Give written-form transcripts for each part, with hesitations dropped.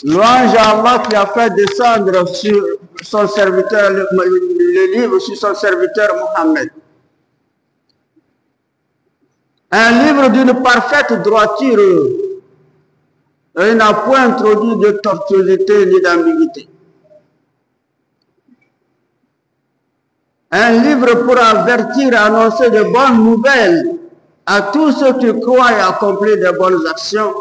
Louange à Allah qui a fait descendre sur son serviteur le livre sur son serviteur Mohammed. Un livre d'une parfaite droiture. Il n'a point introduit de tortuosité ni d'ambiguïté. Un livre pour avertir et annoncer de bonnes nouvelles à tous ceux qui croient et accomplissent de bonnes actions.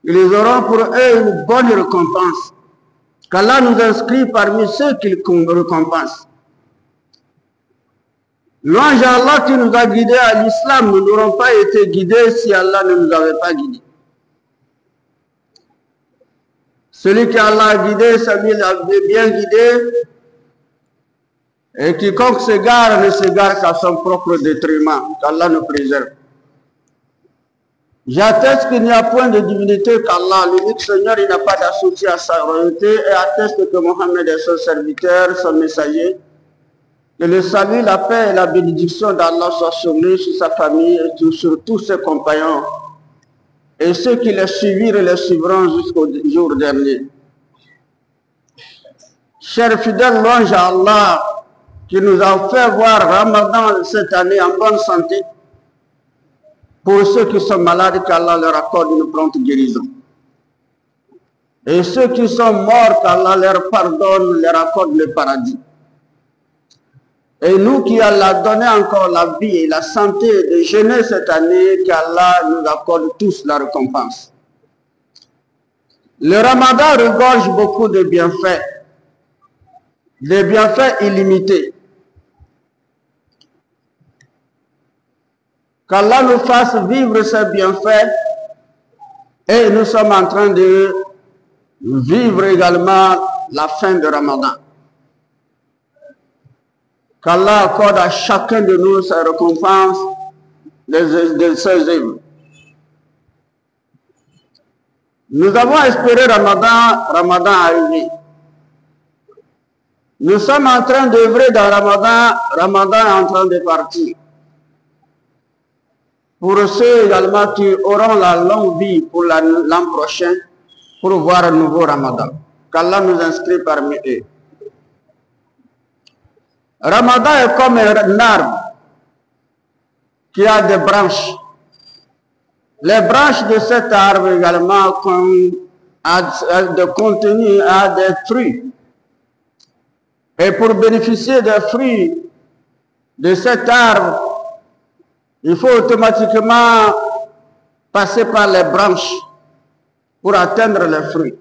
Ils auront pour eux une bonne récompense. Qu'Allah nous inscrit parmi ceux qu'il récompense. Louange à Allah qui nous a guidés à l'islam, nous n'aurions pas été guidés si Allah ne nous avait pas guidés. Celui qui Allah a guidé, celui qui l'a bien guidé, et quiconque s'égare ne s'égare qu'à son propre détriment, qu'Allah nous préserve. J'atteste qu'il n'y a point de divinité qu'Allah, l'unique Seigneur, il n'a pas d'associé à sa royauté, et atteste que Mohammed est son serviteur, son messager. Que le salut, la paix et la bénédiction d'Allah soient sur lui, sur sa famille et sur tous ses compagnons. Et ceux qui les suivirent et les suivront jusqu'au jour dernier. Chers fidèles, louange à Allah qui nous a fait voir Ramadan cette année en bonne santé. Pour ceux qui sont malades, qu'Allah leur accorde une prompte guérison. Et ceux qui sont morts, qu'Allah leur pardonne, leur accorde le paradis. Et nous qui Allah donné encore la vie et la santé de jeûner cette année, qu'Allah nous accorde tous la récompense. Le Ramadan regorge beaucoup de bienfaits, des bienfaits illimités. Qu'Allah nous fasse vivre ces bienfaits et nous sommes en train de vivre également la fin de Ramadan. Qu'Allah accorde à chacun de nous sa récompense de ses œuvres. Nous avons espéré Ramadan arrivé. Nous sommes en train d'œuvrer dans Ramadan est en train de partir. Pour ceux également qui auront la longue vie pour l'an prochain, pour voir un nouveau Ramadan. Qu'Allah nous inscrit parmi eux. Ramadan est comme un arbre qui a des branches. Les branches de cet arbre également contiennent des fruits. Et pour bénéficier des fruits de cet arbre, il faut automatiquement passer par les branches pour atteindre les fruits.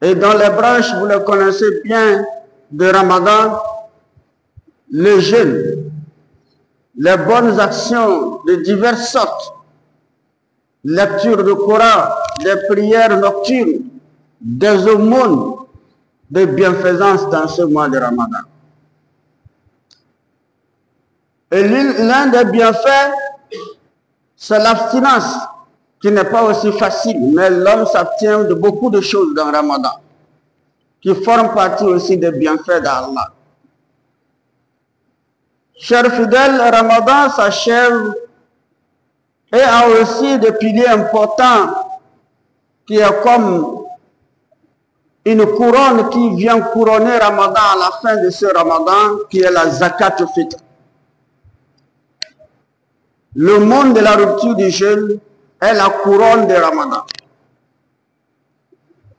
Et dans les branches, vous le connaissez bien, de Ramadan, le jeûne, les bonnes actions de diverses sortes, lecture du Coran, des prières nocturnes, des aumônes, de bienfaisance dans ce mois de Ramadan. Et l'un des bienfaits, c'est l'abstinence, qui n'est pas aussi facile, mais l'homme s'abstient de beaucoup de choses dans Ramadan, qui forment partie aussi des bienfaits d'Allah. Chers fidèles, Ramadan s'achève et a aussi des piliers importants qui est comme une couronne qui vient couronner Ramadan à la fin de ce Ramadan, qui est la Zakat al-Fitr. Le monde de la rupture du jeûne est la couronne de Ramadan.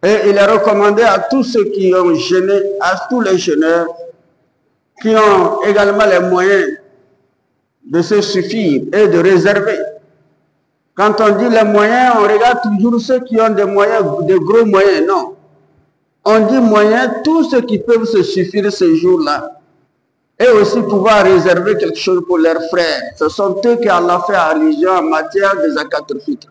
Et il est recommandé à tous ceux qui ont jeûné, à tous les jeûneurs, qui ont également les moyens de se suffire et de réserver. Quand on dit les moyens, on regarde toujours ceux qui ont des moyens, des gros moyens, non. On dit moyens, tous ceux qui peuvent se suffire ce jour-là. Et aussi pouvoir réserver quelque chose pour leurs frères. Ce sont eux qui Allah fait allusion en matière de Zakat al-Fitr.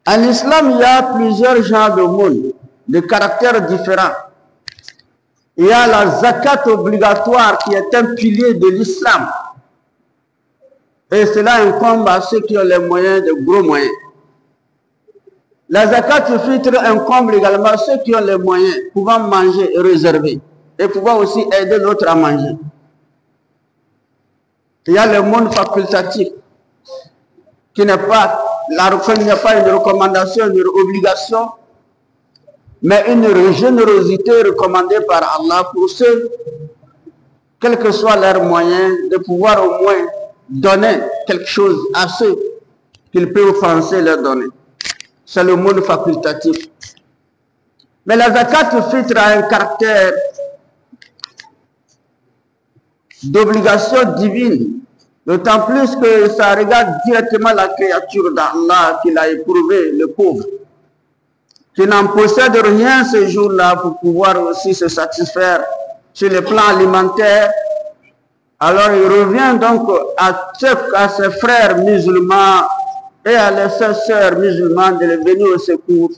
En islam, il y a plusieurs genres de monde, de caractères différents. Il y a la zakat obligatoire qui est un pilier de l'islam. Et cela incombe à ceux qui ont les moyens, de gros moyens. La zakat al-Fitr incombe également à ceux qui ont les moyens, pouvant manger et réserver. Et pouvant aussi aider l'autre à manger. Il y a le monde facultatif qui n'est pas n'est pas une recommandation, une obligation, mais une générosité recommandée par Allah pour ceux, quels que soient leurs moyens, de pouvoir au moins donner quelque chose à ceux qu'ils peuvent penser leur donner. C'est le monde facultatif. Mais la zakat al-fitr a un caractère d'obligation divine, d'autant plus que ça regarde directement la créature d'Allah qu'il a éprouvé, le pauvre, qui n'en possède rien ce jour-là pour pouvoir aussi se satisfaire sur le plan alimentaire. Alors il revient donc à ses frères musulmans et à ses sœurs musulmanes de les venir au secours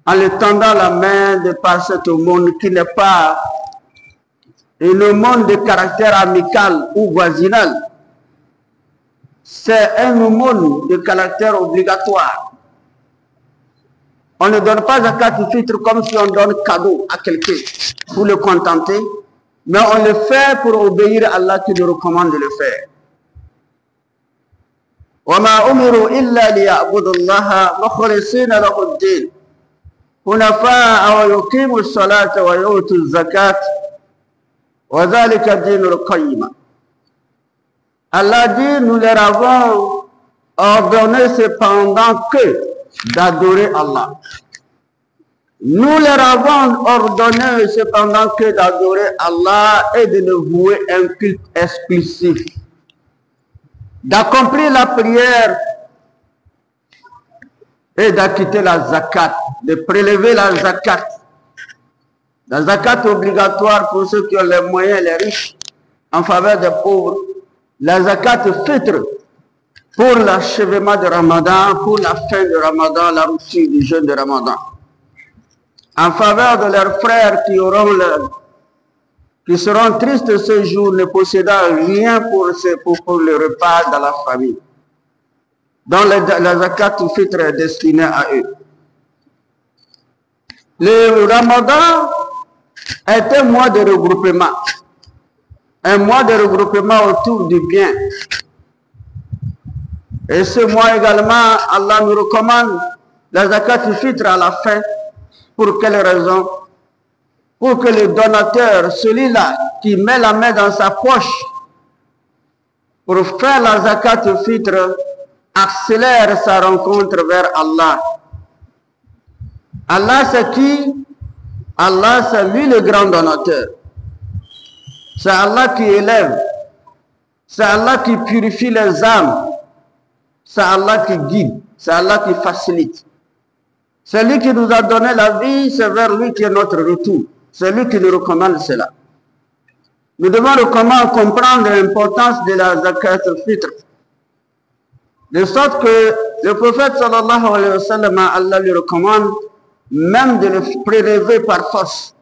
en les tendant la main de par ce monde qui n'est pas un monde de caractère amical ou voisinal. C'est un monde de caractère obligatoire. On ne donne pas zakat al-fitr comme si on donne cadeau à quelqu'un pour le contenter, mais on le fait pour obéir à Allah qui nous recommande de le faire. وَمَا أُمِرُوا إِلَّا لِيَعْبُدُوا اللَّهَ مُخْلِصِينَ لَهُ الدِّينَ حُنَفَاءَ وَيُقِيمُوا الصَّلَاةَ وَيُؤْتُوا الزَّكَاةَ وَذَلِكَ الدِّينُ الْقَيِّمُ. Allah dit, nous leur avons ordonné cependant que d'adorer Allah. Nous leur avons ordonné cependant que d'adorer Allah et de le vouer un culte exclusif, d'accomplir la prière et d'acquitter la zakat, de prélever la zakat. La zakat obligatoire pour ceux qui ont les moyens, les riches, en faveur des pauvres. La zakat fitr pour l'achèvement de Ramadan, pour la fin de Ramadan, la rupture du jeûne de Ramadan. En faveur de leurs frères qui seront tristes ce jour, ne possédant rien pour le repas dans la famille. Donc la zakat fitr est destinée à eux. Le Ramadan est un mois de regroupement. Un mois de regroupement autour du bien. Et ce mois également, Allah nous recommande la zakat al-fitr à la fin. Pour quelle raison? Pour que le donateur, celui-là qui met la main dans sa poche pour faire la zakat al-fitr, accélère sa rencontre vers Allah. Allah c'est qui? Allah c'est lui le grand donateur. C'est Allah qui élève. C'est Allah qui purifie les âmes. C'est Allah qui guide. C'est Allah qui facilite. C'est lui qui nous a donné la vie, c'est vers lui qui est notre retour. C'est lui qui nous recommande cela. Nous devons comprendre l'importance de la zakat al-fitr. De sorte que le prophète sallallahu alayhi wa sallam, Allah lui recommande même de le prélever par force.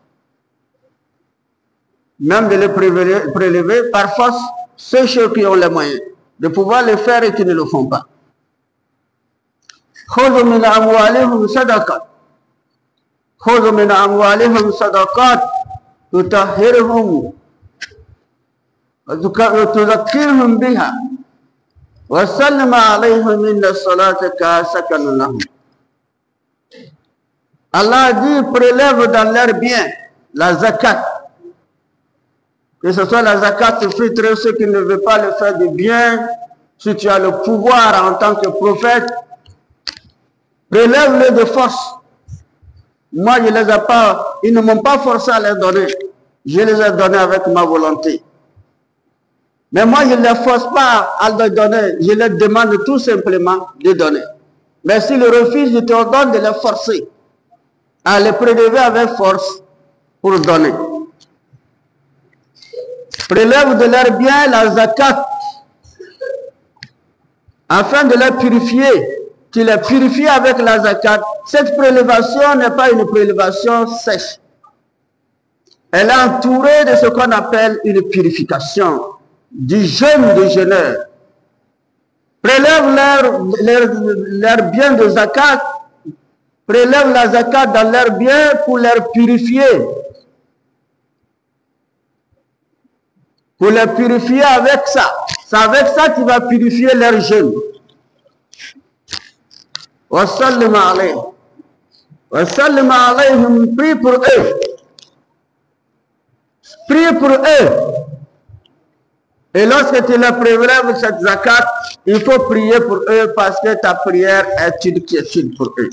Même de le prélever par force, ceux qui ont les moyens de pouvoir le faire et qui ne le font pas. خذوا من أموالهم صدقة خذوا من أموالهم صدقات تطهرهم وتذكرهم بها وسلم عليهم إن الصلاة سكن لهم. Allah dit prélève dans leurs biens la zakat, que ce soit la zakat al-fitr, ceux qui ne veulent pas le faire de bien. Si tu as le pouvoir en tant que prophète, prélève-les de force. Moi, je les ai pas, ils ne m'ont pas forcé à les donner. Je les ai donnés avec ma volonté. Mais moi, je ne les force pas à les donner. Je les demande tout simplement de donner. Mais s'ils refusent, je te ordonne de les forcer à les prélever avec force pour donner. Prélève de leurs biens la zakat afin de les purifier. Tu les purifies avec la zakat. Cette prélévation n'est pas une prélévation sèche. Elle est entourée de ce qu'on appelle une purification, du jeûne de jeûneurs. Prélève leurs biens de zakat, prélève la zakat dans leurs biens pour les purifier. Pour les purifier avec ça. C'est avec ça que tu vas purifier leur jeûne. wa sallim alayhim. Wa sallim alayhim, prie pour eux. Prie pour eux. Et lorsque tu leur prélèves cette zakat, il faut prier pour eux parce que ta prière est une quiétude pour eux.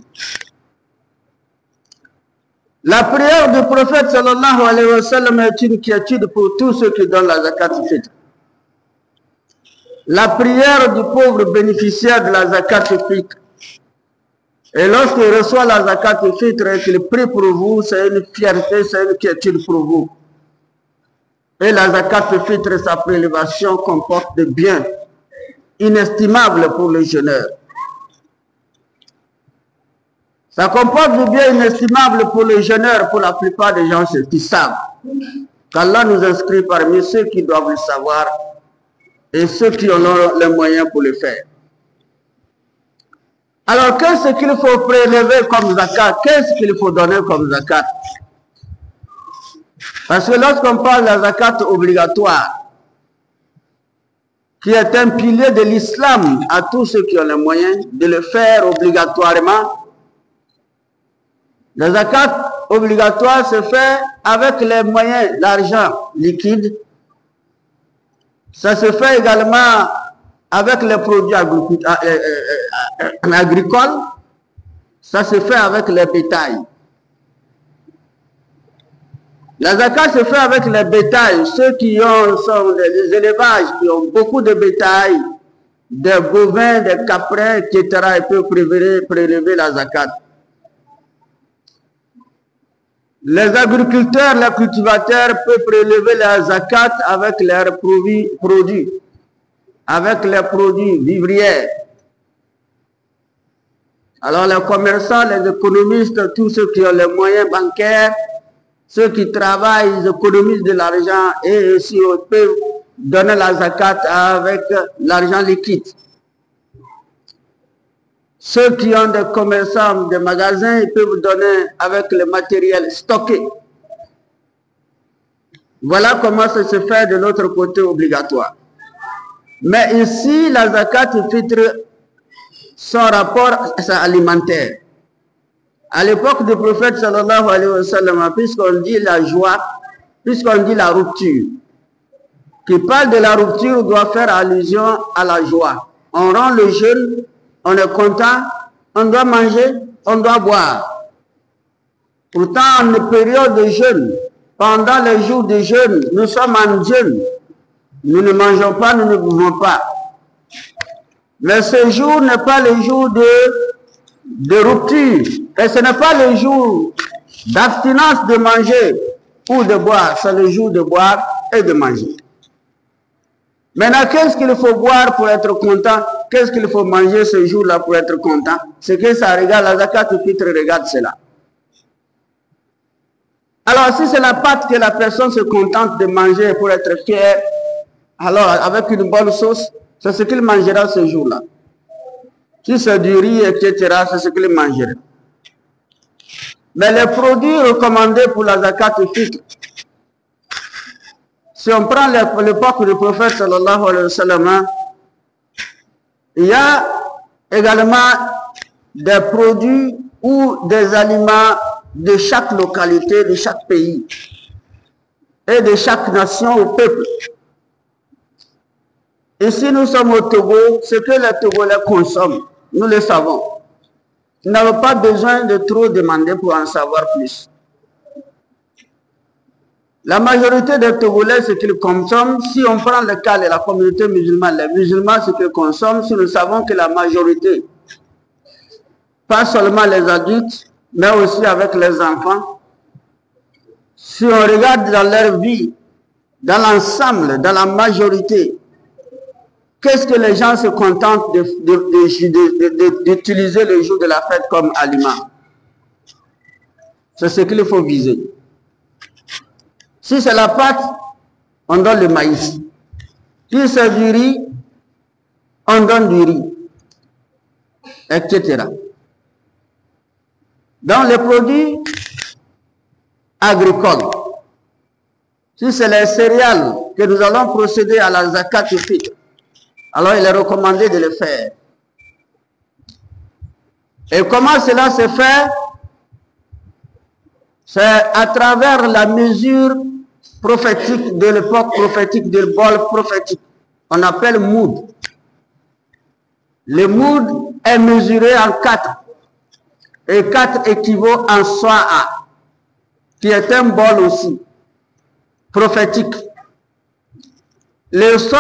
La prière du prophète sallallahu alayhi wa sallam est une quiétude pour tous ceux qui donnent la zakat fitr. La prière du pauvre bénéficiaire de la zakat fitr. Et lorsqu'il reçoit la zakat fitr et qu'il prie pour vous, c'est une fierté, c'est une quiétude pour vous. Et la zakat fitr, sa prélévation comporte des biens inestimables pour le jeûneur. Ça comporte des biens inestimables pour les jeûneurs, pour la plupart des gens qui savent. Qu'Allah nous inscrit parmi ceux qui doivent le savoir et ceux qui en ont les moyens pour le faire. Alors, qu'est-ce qu'il faut prélever comme zakat? Qu'est-ce qu'il faut donner comme zakat? Parce que lorsqu'on parle de la zakat obligatoire, qui est un pilier de l'islam à tous ceux qui ont les moyens de le faire obligatoirement, la zakat obligatoire se fait avec les moyens d'argent liquide. Ça se fait également avec les produits agricoles. Ça se fait avec les bétails. La zakat se fait avec les bétails. Ceux qui sont des élevages, qui ont beaucoup de bétail, des bovins, des caprins, etc., ils peuvent prélever la zakat. Les agriculteurs, les cultivateurs peuvent prélever la zakat avec leurs produits, avec les produits vivrières. Alors les commerçants, les économistes, tous ceux qui ont les moyens bancaires, ceux qui travaillent, ils économisent de l'argent et aussi ils peuvent donner la zakat avec l'argent liquide. Ceux qui ont des commerçants, des magasins, ils peuvent donner avec le matériel stocké. Voilà comment ça se fait de l'autre côté obligatoire. Mais ici, la zakat fitr, son rapport alimentaire. À l'époque du prophète sallallahu alayhi wa sallam, puisqu'on dit la joie, puisqu'on dit la rupture, qui parle de la rupture doit faire allusion à la joie. On rend le jeûne, on est content, on doit manger, on doit boire. Pourtant, en période de jeûne, pendant les jours de jeûne, nous sommes en jeûne. Nous ne mangeons pas, nous ne buvons pas. Mais ce jour n'est pas le jour de rupture. Et ce n'est pas le jour d'abstinence de manger ou de boire. C'est le jour de boire et de manger. Maintenant, qu'est-ce qu'il faut boire pour être content? Qu'est-ce qu'il faut manger ce jour-là pour être content? C'est que ça regarde, la zakat fitr regarde cela. Alors, si c'est la pâte que la personne se contente de manger pour être fier, alors avec une bonne sauce, c'est ce qu'il mangera ce jour-là. Si c'est du riz, etc., c'est ce qu'il mangera. Mais les produits recommandés pour la zakat fitr, si on prend l'époque du prophète sallallahu alayhi wa sallam, il y a également des produits ou des aliments de chaque localité, de chaque pays et de chaque nation ou peuple. Ici, nous sommes au Togo, ce que les Togolais consomment, nous le savons. Nous n'avons pas besoin de trop demander pour en savoir plus. La majorité des Togolais, ce qu'ils consomment, si on prend le cas de la communauté musulmane, les musulmans, ce qu'ils consomment, si nous savons que la majorité, pas seulement les adultes, mais aussi avec les enfants, si on regarde dans leur vie, dans l'ensemble, dans la majorité, qu'est-ce que les gens se contentent d'utiliser le jour de la fête comme aliment? C'est ce qu'il faut viser. Si c'est la pâte, on donne le maïs. Si c'est du riz, on donne du riz, etc. Dans les produits agricoles, si c'est les céréales que nous allons procéder à la zakat fitr, alors il est recommandé de le faire. Et comment cela se fait? C'est à travers la mesure prophétique de l'époque prophétique, de bol prophétique. On appelle moud. Le moud est mesuré en 4. Et 4 équivaut en soa, qui est un bol aussi, prophétique. Le soa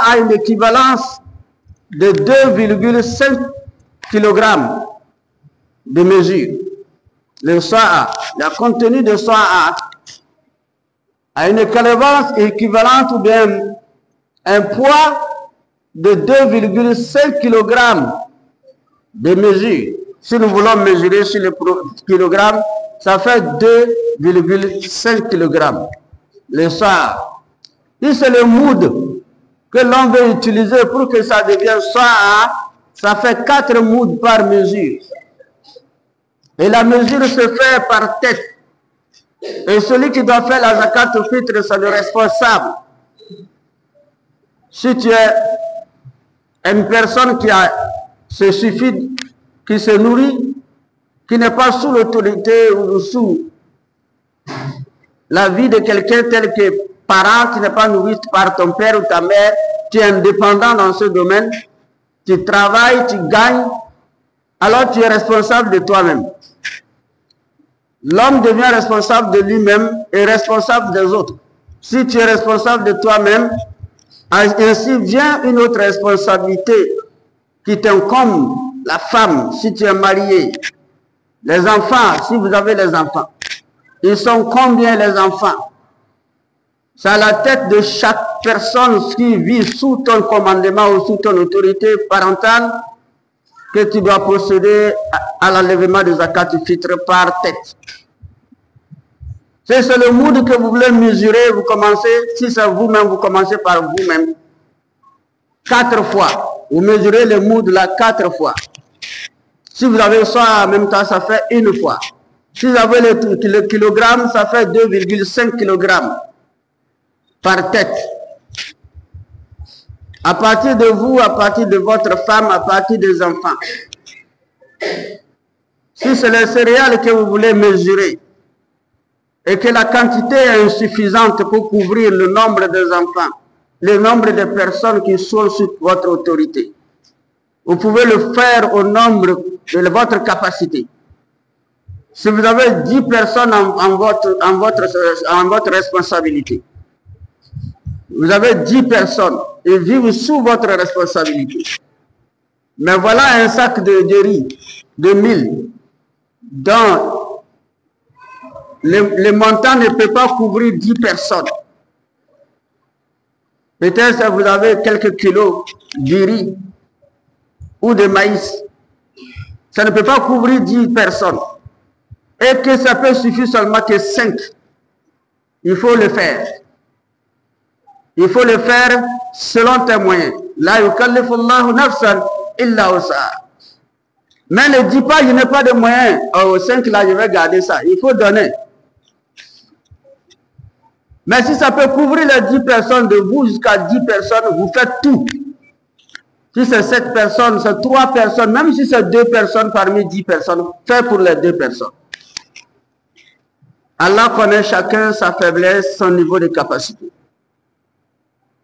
a une équivalence de 2,5 kg de mesure. Le soa, le contenu de soa a une équivalence équivalente ou bien un poids de 2,5 kg de mesure. Si nous voulons mesurer sur le kilogramme, ça fait 2,5 kg. Le soa. Si c'est le moud que l'on veut utiliser pour que ça devienne soa, ça fait 4 mouds par mesure. Et la mesure se fait par tête. Et celui qui doit faire la zakat au fitr, c'est le responsable. Si tu es une personne qui se nourrit, qui n'est pas sous l'autorité ou sous la vie de quelqu'un tel que parent, qui n'est pas nourri par ton père ou ta mère, tu es indépendant dans ce domaine, tu travailles, tu gagnes, alors tu es responsable de toi-même. L'homme devient responsable de lui-même et responsable des autres. Si tu es responsable de toi-même, ainsi vient une autre responsabilité qui t'incombe, la femme, si tu es marié, les enfants, si vous avez les enfants. Ils sont combien les enfants? C'est à la tête de chaque personne qui vit sous ton commandement ou sous ton autorité parentale que tu dois procéder à l'enlèvement de zakat fitr par tête. Si c'est le mood que vous voulez mesurer, vous commencez, si c'est vous-même, vous commencez par vous-même. 4 fois. Vous mesurez le mood là 4 fois. Si vous avez ça en même temps, ça fait 1 fois. Si vous avez le kilogramme, ça fait 2,5 kg par tête. À partir de vous, à partir de votre femme, à partir des enfants. Si c'est les céréales que vous voulez mesurer et que la quantité est insuffisante pour couvrir le nombre des enfants, le nombre de personnes qui sont sous votre autorité, vous pouvez le faire au nombre de votre capacité. Si vous avez 10 personnes en votre responsabilité, vous avez 10 personnes et vivent sous votre responsabilité. Mais voilà un sac de riz de 1000 dont le montant ne peut pas couvrir 10 personnes. Peut-être que vous avez quelques kilos de riz ou de maïs. Ça ne peut pas couvrir 10 personnes. Et que ça peut suffire seulement que 5. Il faut le faire. Il faut le faire selon tes moyens. La yukallifu Allahu nafsan illa wus'aha. Mais ne dis pas, je n'ai pas de moyens. Oh, 5 là, je vais garder ça. Il faut donner. Mais si ça peut couvrir les 10 personnes de vous jusqu'à 10 personnes, vous faites tout. Si c'est 7 personnes, c'est 3 personnes, même si c'est 2 personnes parmi 10 personnes, faites pour les 2 personnes. Allah connaît chacun sa faiblesse, son niveau de capacité.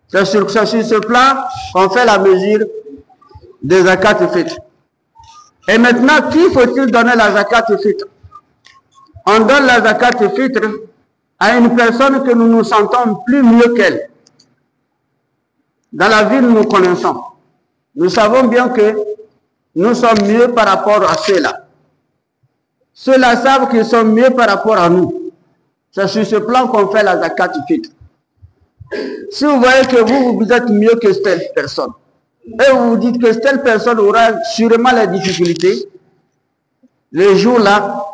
C'est sur ce plan qu'on fait la mesure des zakat fitr. Et maintenant, qui faut-il donner la zakat fitr? On donne la zakat fitr à une personne que nous nous sentons plus mieux qu'elle. Dans la vie, nous nous connaissons. Nous savons bien que nous sommes mieux par rapport à ceux-là. Ceux-là savent qu'ils sont mieux par rapport à nous. C'est sur ce plan qu'on fait la zakat fitr. Si vous voyez que vous êtes mieux que telle personne, et vous vous dites que telle personne aura sûrement les difficultés, les jours-là,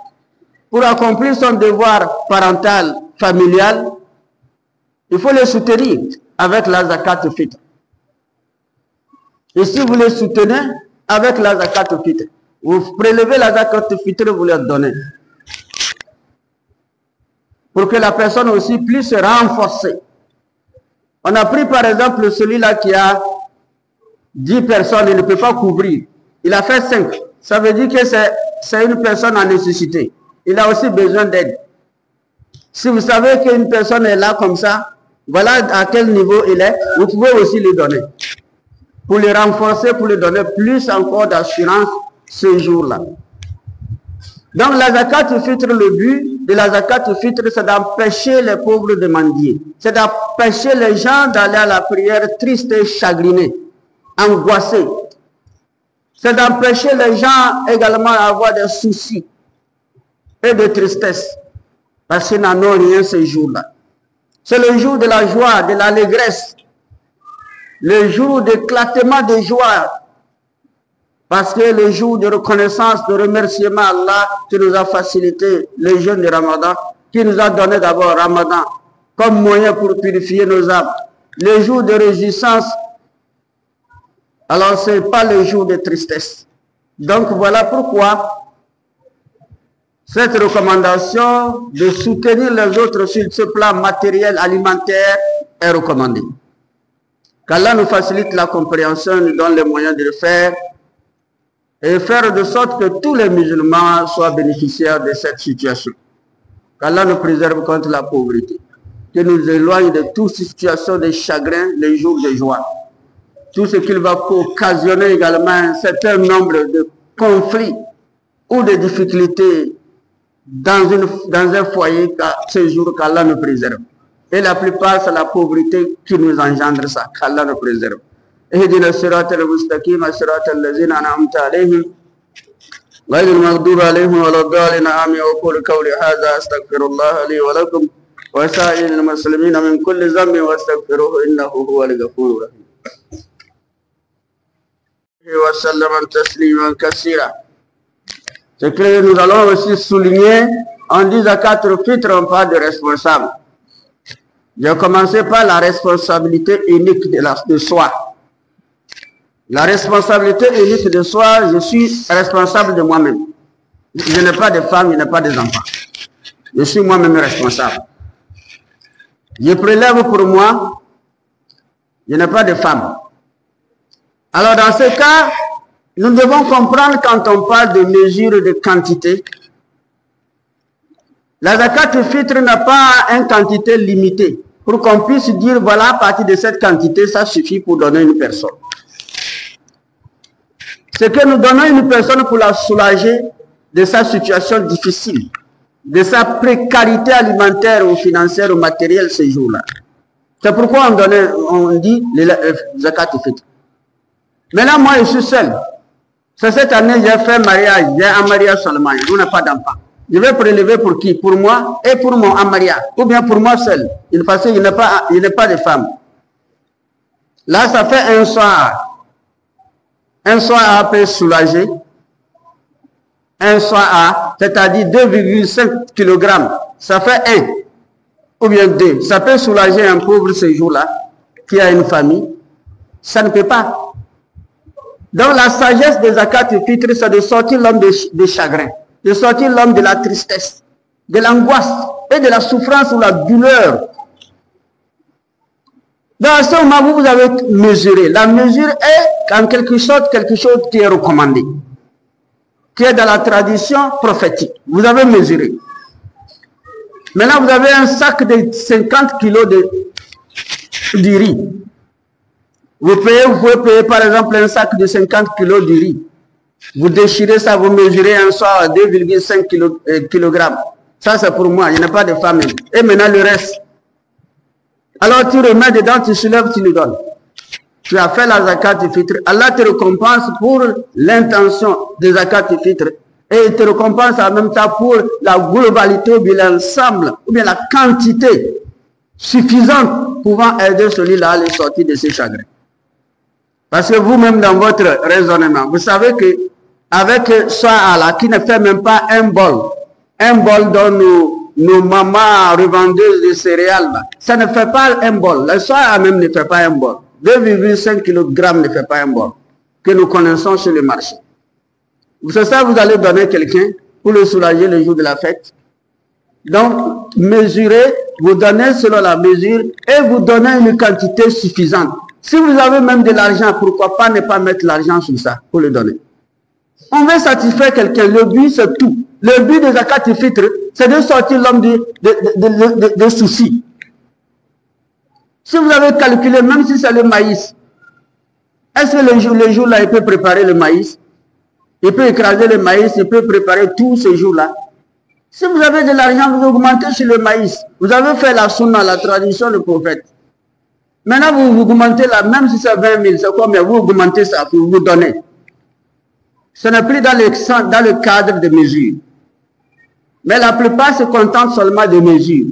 pour accomplir son devoir parental, familial, il faut les soutenir avec la zakat fitr. Et si vous les soutenez avec la zakat fitr, vous prélevez la zakat fitr, vous leur donnez. Pour que la personne aussi puisse se renforcer. On a pris par exemple celui-là qui a 10 personnes, il ne peut pas couvrir. Il a fait 5. ça veut dire que c'est une personne en nécessité. Il a aussi besoin d'aide. Si vous savez qu'une personne est là comme ça, voilà à quel niveau il est, vous pouvez aussi lui donner. Pour le renforcer, pour lui donner plus encore d'assurance ce jour-là. Donc la zakat fitr, le but de la zakat fitr, c'est d'empêcher les pauvres de mendier. C'est d'empêcher les gens d'aller à la prière tristes et chagrinés, angoissés. C'est d'empêcher les gens également d'avoir des soucis et de tristesse. Parce qu'ils n'en ont rien ce jour-là. C'est le jour de la joie, de l'allégresse. Le jour d'éclatement de joie. Parce que le jour de reconnaissance, de remerciement à Allah qui nous a facilité le jeûne de Ramadan, qui nous a donné d'abord Ramadan comme moyen pour purifier nos âmes. Le jour de réjouissance, alors ce n'est pas le jour de tristesse. Donc voilà pourquoi cette recommandation de soutenir les autres sur ce plan matériel, alimentaire est recommandée. Qu'Allah nous facilite la compréhension, nous donne les moyens de le faire et faire de sorte que tous les musulmans soient bénéficiaires de cette situation. Qu'Allah nous préserve contre la pauvreté, que nous éloigne de toute situation de chagrin, les jours de joie. Tout ce qu'il va occasionner également un certain nombre de conflits ou de difficultés dans un foyer, ce jour qu'Allah nous préserve. Et la plupart, c'est la pauvreté qui nous engendre ça, qu'Allah nous préserve. اهدنا الصراط المستقيم صراط الذين أنعمت عليهم غير المغضوب عليهم ولا الضالين آمين. وأقول قولي هذا أستغفر الله لي ولكم وسائر المسلمين من كل ذنب واستغفروه إنه هو الغفور الرحيم. وسلم تسليما كثيرا. C'est que nous allons aussi souligner, on dit zakat al-fitr, on parle de responsable. J'ai commencé par la responsabilité unique de soi. La responsabilité unique de soi, je suis responsable de moi-même. Je n'ai pas de femme, je n'ai pas des enfants. Je suis moi-même responsable. Je prélève pour moi, je n'ai pas de femme. Alors dans ce cas, nous devons comprendre quand on parle de mesure de quantité, la zakat al-fitr n'a pas une quantité limitée pour qu'on puisse dire voilà, à partir de cette quantité, ça suffit pour donner une personne. C'est que nous donnons une personne pour la soulager de sa situation difficile, de sa précarité alimentaire ou financière ou matérielle ces jours-là. C'est pourquoi on dit le zakat al-fitr. Maintenant, moi, je suis seul. C'est cette année, j'ai fait mariage, j'ai un mariage seulement, je n'ai pas d'enfant. Je vais prélever pour qui? Pour moi et pour mon amaria, ou bien pour moi seul, parce qu'il n'y a pas de femme. Là, ça fait un soir. Un soir peut soulager. Un soir, c'est-à-dire 2,5 kg. Ça fait 1 ou bien 2. Ça peut soulager un pauvre ce jour-là, qui a une famille. Ça ne peut pas. Donc la sagesse des zakat al-fitr, c'est de sortir l'homme de chagrin, de sortir l'homme de la tristesse, de l'angoisse et de la souffrance ou la douleur. Dans ce moment, vous avez mesuré. La mesure est en quelque sorte quelque chose qui est recommandé, qui est dans la tradition prophétique. Vous avez mesuré. Maintenant, vous avez un sac de 50 kg de riz. Vous pouvez payer par exemple un sac de 50 kg de riz. Vous déchirez ça, vous mesurez un soir à 2,5 kg. Ça c'est pour moi, il n'y a pas de famille. Et maintenant le reste. Alors tu remets dedans, tu soulèves, tu lui donnes. Tu as fait la zakat al-fitr. Allah te récompense pour l'intention de zakat al-fitr. Et il te récompense en même temps pour la globalité ou bien l'ensemble, ou bien la quantité suffisante pouvant aider celui-là à les sortir de ses chagrins. Parce que vous-même dans votre raisonnement, vous savez que avec ça là qui ne fait même pas un bol dont nos mamans revendeuses de céréales, ça ne fait pas un bol. Le soir même ne fait pas un bol. 2,5 kg ne fait pas un bol que nous connaissons sur le marché. C'est ça vous allez donner quelqu'un pour le soulager le jour de la fête. Donc, mesurez, vous donnez selon la mesure et vous donnez une quantité suffisante. Si vous avez même de l'argent, pourquoi pas ne pas mettre l'argent sur ça pour le donner? On veut satisfaire quelqu'un. Le but, c'est tout. Le but de zakat al-fitr, c'est de sortir l'homme de soucis. Si vous avez calculé, même si c'est le maïs, est-ce que le jour-là, il peut préparer le maïs? Il peut écraser le maïs, il peut préparer tout ce jour-là. Si vous avez de l'argent, vous augmentez sur le maïs. Vous avez fait la sunna, la tradition, le prophète. Maintenant, vous augmentez là, même si c'est 20 000, c'est combien? Vous augmentez ça pour vous donner. Ce n'est plus dans le cadre de mesures. Mais la plupart se contentent seulement de mesures.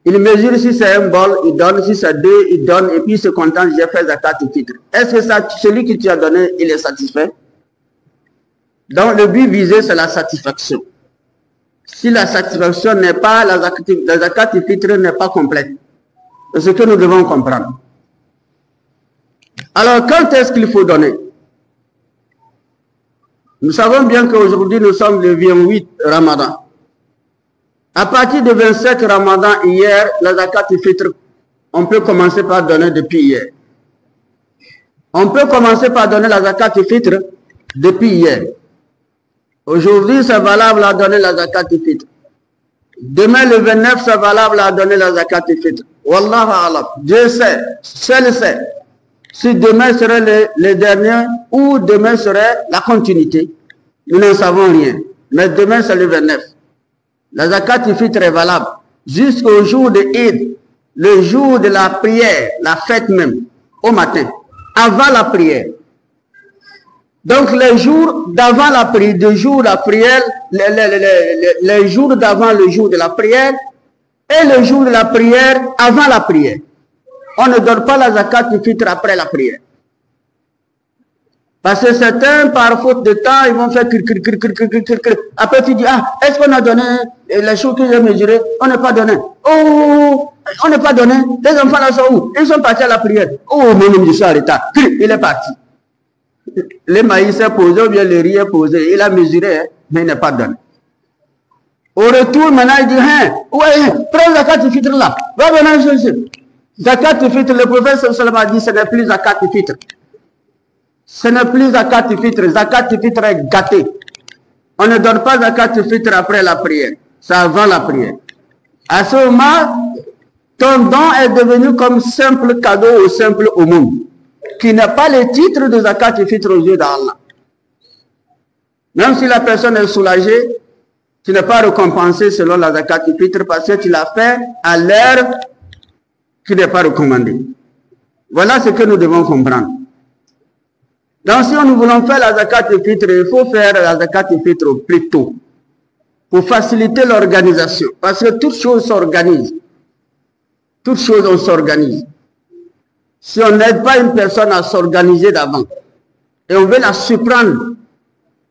Ils mesurent si c'est un bol, ils donnent, si c'est 2, ils donnent, et puis ils se contentent, j'ai fait zakat al-fitr. Est-ce que ça, celui qui tu as donné, il est satisfait? Donc le but visé, c'est la satisfaction. Si la satisfaction n'est pas, la zakat al-fitr n'est pas complète. C'est ce que nous devons comprendre. Alors, quand est-ce qu'il faut donner? Nous savons bien qu'aujourd'hui, nous sommes le 28 Ramadan. À partir du 27 Ramadan, hier, la zakat al-fitr, on peut commencer par donner depuis hier. On peut commencer par donner la zakat al-fitr depuis hier. Aujourd'hui, c'est valable à donner la zakat al-fitr. Demain, le 29, c'est valable à donner la zakat al-fitr. Wallahu a'lam. Dieu sait, seul sait. Si demain serait le dernier ou demain serait la continuité, nous n'en savons rien. Mais demain, c'est le 29. La zakat al-fitr est valable jusqu'au jour de Eid, le jour de la prière, la fête même, au matin, avant la prière. Donc les jours d'avant la prière, les jours d'avant le jour de la prière et le jour de la prière avant la prière. On ne donne pas la zakat al-fitr après la prière. Parce que certains, par faute de temps, ils vont faire Après, tu dis, ah, est-ce qu'on a donné les choses que j'ai mesurées? On n'a pas donné. Oh, on n'a pas donné. Les enfants là sont où? Ils sont partis à la prière. Oh, mon je suis en retard. Il est parti. Le maïs est posé ou bien le riz est posé. Il a mesuré, mais il n'est pas donné. Au retour, maintenant, il dit, hein, ouais, prends zakat al-fitr là. Va venir, zakat al-fitr, le prophète sallallahu a dit, ce n'est plus zakat al-fitr. Ce n'est plus zakat al-fitr. Zakat al-fitr est gâté. On ne donne pas zakat al-fitr après la prière. C'est avant la prière. À ce moment, ton don est devenu comme simple cadeau ou simple aumône, qui n'a pas le titre de zakat al-fitr aux yeux d'Allah. Même si la personne est soulagée, tu n'es pas récompensé selon la zakat al-fitr parce que tu l'as fait à l'heure qui n'est pas recommandée. Voilà ce que nous devons comprendre. Donc, si nous voulons faire la zakat al-fitr, il faut faire la zakat al-fitr plus tôt pour faciliter l'organisation. Parce que toutes choses s'organisent. Toutes choses, on s'organise. Si on n'aide pas une personne à s'organiser d'avant, et on veut la surprendre,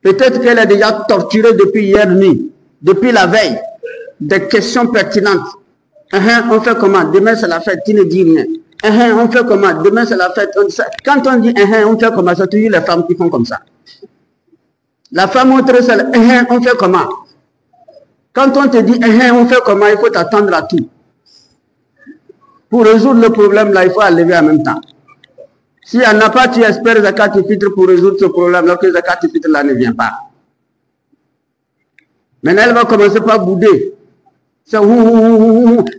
peut-être qu'elle est déjà torturée depuis hier nuit, depuis la veille, des questions pertinentes. On fait comment? Demain c'est la fête, tu ne dis rien. On fait comment? Demain c'est la fête. Quand on dit on fait comment, c'est toujours les femmes qui font comme ça. La femme autre, c'est on fait comment? Quand on te dit on fait comment, il faut t'attendre à tout. Pour résoudre le problème là, il faut lever en même temps. Si elle n'a pas, tu espères zakat al-fitr pour résoudre ce problème, alors que zakat al-fitr là ne vient pas. Maintenant, elle va commencer par bouder. C'est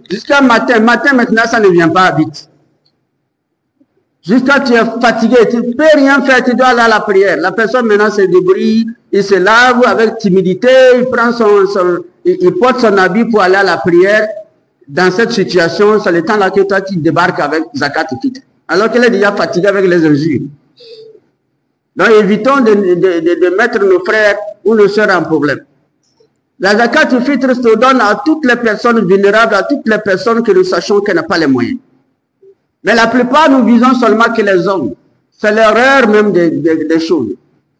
jusqu'à matin. Matin, maintenant, ça ne vient pas vite. Jusqu'à tu es fatigué, tu ne peux rien faire, tu dois aller à la prière. La personne maintenant se débrouille, il se lave avec timidité, il prend il porte son habit pour aller à la prière. Dans cette situation, c'est le temps là que toi tu débarques avec zakat al-fitr. Alors qu'elle est déjà fatiguée avec les injures. Donc évitons de mettre nos frères ou nos soeurs en problème. La zakat al-fitr se donne à toutes les personnes vulnérables, à toutes les personnes que nous sachons qu'elles n'ont pas les moyens. Mais la plupart, nous visons seulement que les hommes. C'est l'erreur même des choses.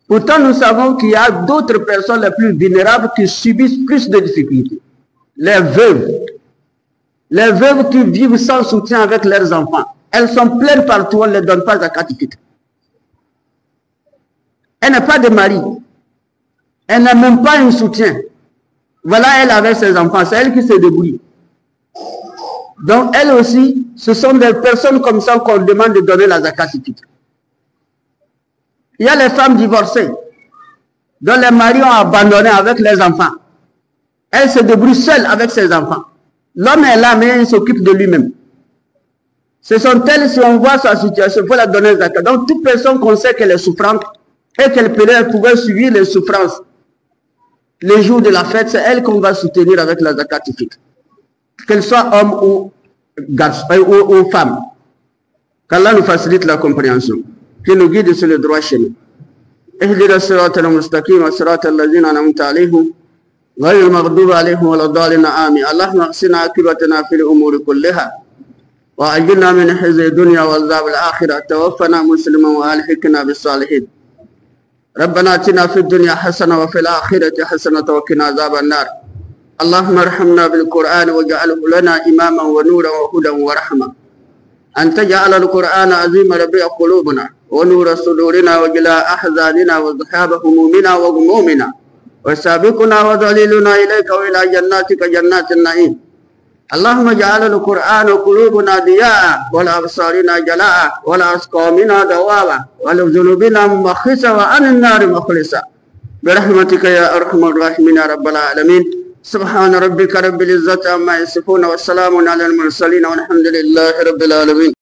Pourtant, nous savons qu'il y a d'autres personnes les plus vulnérables qui subissent plus de difficultés. Les veuves. Les veuves qui vivent sans soutien avec leurs enfants. Elles sont pleines partout, on ne les donne pas zakat al-fitr. Elle n'a pas de mari. Elle n'a même pas un soutien. Voilà elle avec ses enfants, c'est elle qui se débrouille. Donc elle aussi, ce sont des personnes comme ça qu'on demande de donner la zakat al-fitr. Il y a les femmes divorcées. dont les maris ont abandonné avec les enfants. Elle se débrouille seule avec ses enfants. L'homme est là, mais il s'occupe de lui-même. Ce sont elles, si on voit sa situation, il faut la donner zakat. Donc, toute personne qu'on sait qu'elle est souffrante et qu'elle pouvait subir les souffrances les jours de la fête, c'est elle qu'on va soutenir avec la zakat fitr. Qu'elle soit homme ou garçon ou femme. Qu'Allah nous facilite la compréhension, qu'il nous guide sur le droit chemin. اهدنا الصراط المستقيم صراط الذين أنعمت عليهم غير المغضوب عليهم ولا الضالين آمين. اللهم اغسنا عاقبتنا في الأمور كلها وأجرنا من خزي الدنيا وعذاب الآخرة توفنا مسلما وألحقنا بالصالحين. ربنا آتنا في الدنيا حسنة وفي الآخرة حسنة وقنا عذاب النار. اللهم ارحمنا بالقرآن واجعله لنا إماما ونورا وهدى ورحمة. أن تجعل القرآن عظيم ربيع قلوبنا ونور صدورنا وجلاء أحزاننا وذهاب همومنا وغمومنا وسابقنا وذليلنا إليك وإلى جناتك جنات النعيم. اللهم اجعل القرآن قلوبنا ضياء والأبصارنا جلاء والأسقامنا دواء ولذنوبنا مخصة وعن النار مخلصة برحمتك يا أرحم الراحمين يا رب العالمين. سبحان ربك رب العزة عما يصفون والسلام على المرسلين والحمد لله رب العالمين.